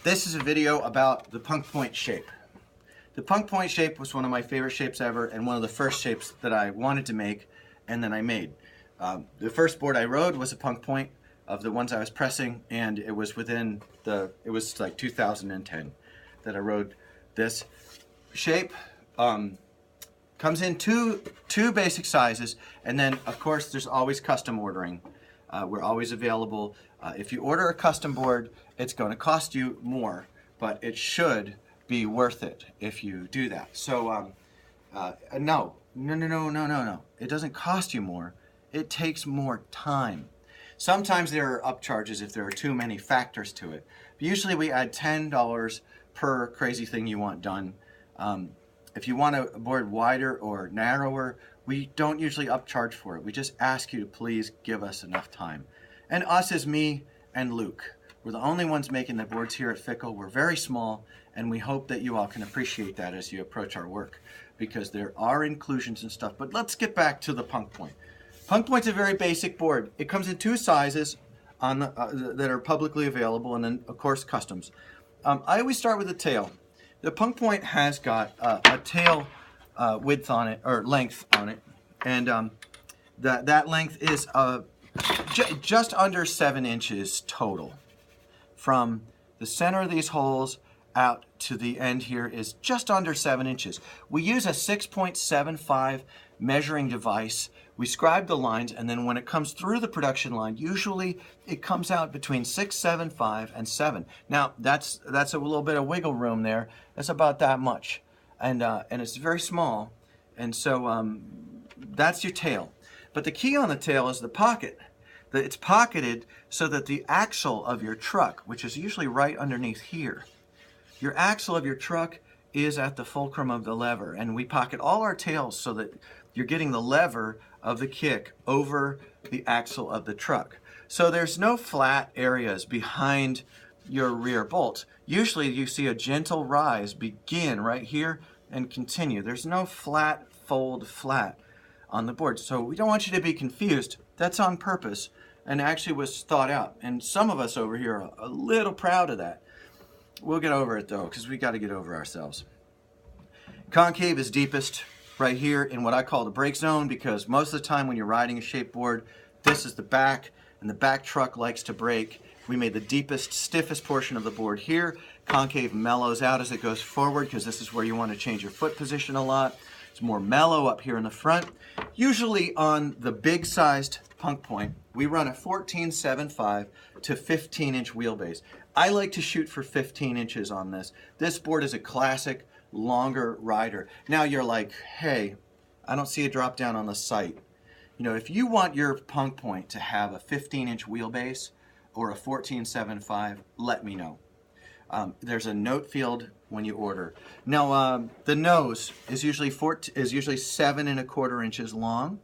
This is a video about the punk point shape. The punk point shape was one of my favorite shapes ever and one of the first shapes that I wanted to make and then I made. The first board I rode was a punk point of the ones I was pressing, and it was like 2010 that I rode this shape. Comes in two basic sizes, and then of course there's always custom ordering. We're always available. If you order a custom board, it's going to cost you more, but it should be worth it if you do that. So no. It doesn't cost you more. It takes more time. Sometimes there are upcharges if there are too many factors to it. But usually we add $10 per crazy thing you want done. If you want a board wider or narrower, we don't usually upcharge for it. We just ask you to please give us enough time. And us is me and Luke. We're the only ones making the boards here at Fickle. We're very small, and we hope that you all can appreciate that as you approach our work, because there are inclusions and stuff. But let's get back to the punk point. Punk point's a very basic board. It comes in two sizes on that are publicly available, and then of course customs. I always start with the tail. The punk point has got a tail width on it, or length on it, and that length is just under 7 inches total. From the center of these holes out to the end here is just under 7 inches. We use a 6.75 measuring device. We scribe the lines, and then when it comes through the production line, usually it comes out between 6.75 and 7. Now that's a little bit of wiggle room there. That's about that much, and it's very small, and so that's your tail. But the key on the tail is the pocket. It's pocketed so that the axle of your truck, which is usually right underneath here, your axle of your truck is at the fulcrum of the lever, and we pocket all our tails so that you're getting the lever of the kick over the axle of the truck. So there's no flat areas behind your rear bolts. Usually you see a gentle rise begin right here and continue. There's no flat fold flat on the board. So we don't want you to be confused. That's on purpose and actually was thought out. And some of us over here are a little proud of that. We'll get over it though, because we got to get over ourselves. Concave is deepest right here in what I call the brake zone, because most of the time when you're riding a shape board, this is the back, and the back truck likes to brake. We made the deepest, stiffest portion of the board here. Concave mellows out as it goes forward, because this is where you want to change your foot position a lot. It's more mellow up here in the front. Usually on the big sized punk point, we run a 14.75 to 15-inch wheelbase. I like to shoot for 15 inches on this. This board is a classic longer rider. Now you're like, hey, I don't see a drop down on the site. You know, if you want your punk point to have a 15-inch wheelbase or a 14.75, let me know. There's a note field when you order. Now the nose is usually 7 1/4 inches long.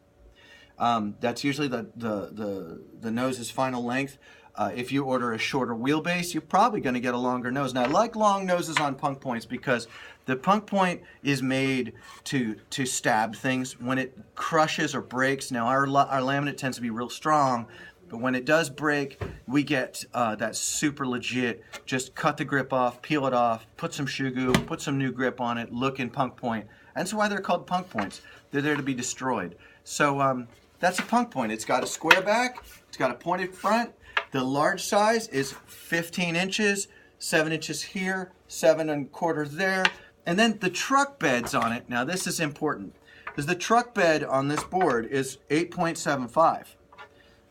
That's usually the nose's final length. If you order a shorter wheelbase, you're probably going to get a longer nose. Now, I like long noses on punk points because the punk point is made to stab things when it crushes or breaks. Now, our laminate tends to be real strong, but when it does break, we get that super legit, just cut the grip off, peel it off, put some shoe goo, put some new grip on it, look in punk point. And that's why they're called punk points. They're there to be destroyed. So that's a punk point. It's got a square back, it's got a pointed front. The large size is 15 inches, 7 inches here, 7 1/4 there. And then the truck beds on it, now this is important, because the truck bed on this board is 8.75.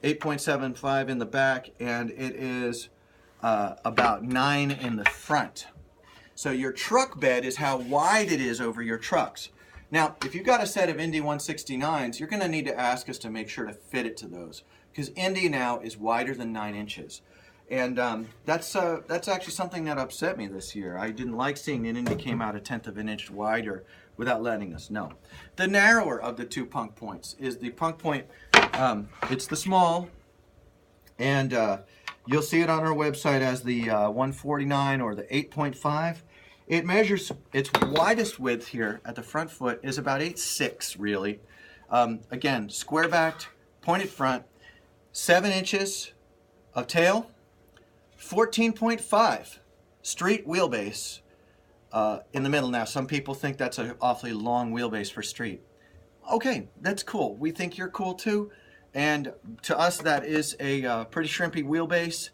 8.75 in the back, and it is about 9 in the front. So your truck bed is how wide it is over your trucks. Now, if you've got a set of Indy 169s, you're going to need to ask us to make sure to fit it to those, because Indy now is wider than 9 inches. And that's actually something that upset me this year. I didn't like seeing an Indy came out 1/10 of an inch wider without letting us know. The narrower of the two punk points is the punk point. It's the small, and you'll see it on our website as the 149 or the 8.5. It measures, its widest width here at the front foot is about 8.6 really. Again, square backed, pointed front, 7 inches of tail, 14.5 street wheelbase in the middle. Now, some people think that's an awfully long wheelbase for street. Okay, that's cool. We think you're cool too. And to us, that is a pretty shrimpy wheelbase.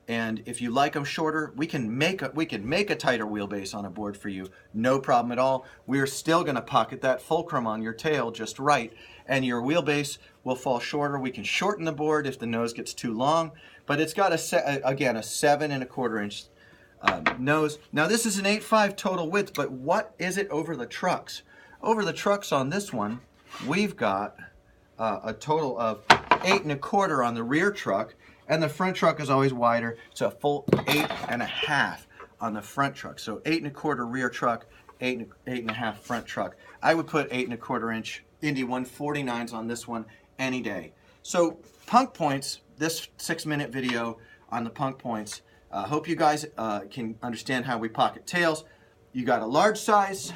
And if you like them shorter, we can make a tighter wheelbase on a board for you. No problem at all. We're still going to pocket that fulcrum on your tail just right, and your wheelbase will fall shorter. We can shorten the board if the nose gets too long, but it's got again a 7¼ inch nose. Now this is an 8.5 total width, but what is it over the trucks? Over the trucks on this one, we've got a total of 8¼ on the rear truck. And the front truck is always wider. It's a full 8.5 on the front truck. So 8¼ rear truck, 8.5 front truck. I would put 8¼ inch Indy 149s on this one any day. So punk points, this 6-minute video on the punk points. Hope you guys can understand how we pocket tails. You got a large size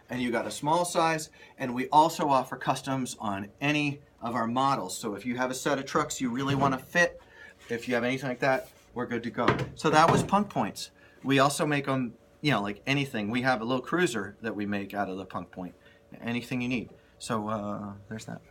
and you got a small size, and we also offer customs on any of our models. So if you have a set of trucks you really want to fit, if you have anything like that, we're good to go. So that was punk points. We also make them, you know, like anything. We have a little cruiser that we make out of the punk point. Anything you need. So there's that.